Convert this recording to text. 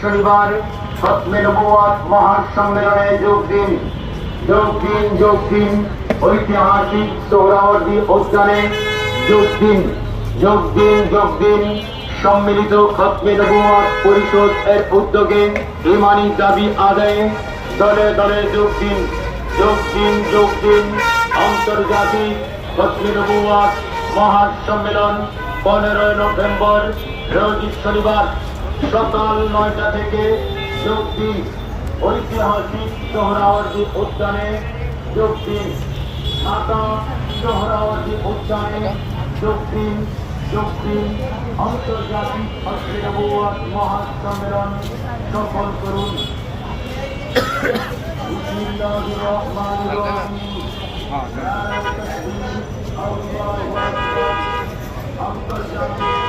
শনিবার খতমে নবুওয়াত মহাসম্মেলনে যোগ দিন ঐতিহাসিক সোহরাওয়ার্দী উদ্যানে যোগ দিন সম্মিলিত খতমে নবুওয়াত পরিষদ এর উদ্যোগে ইমানি দাবি আদায়ে দলে দলে যোগ দিন আন্তর্জাতিক খতমে নবুওয়াত মহাসম্মেলন 15 নভেম্বর রোজ শনিবার সকাল 9টা থেকে যোগ দিন ঐতিহাসিক সোহরাওয়ার্দী উদ্যানে ঢাকা সোহরাওয়ার্দী উদ্যানে যোগ দিন আন্তর্জাতিক খতমে নবুওয়াত মহাসম্মেলন সফল করুন। বিসমিল্লাহির রহমানির রহিম। আন্তর্জাতিক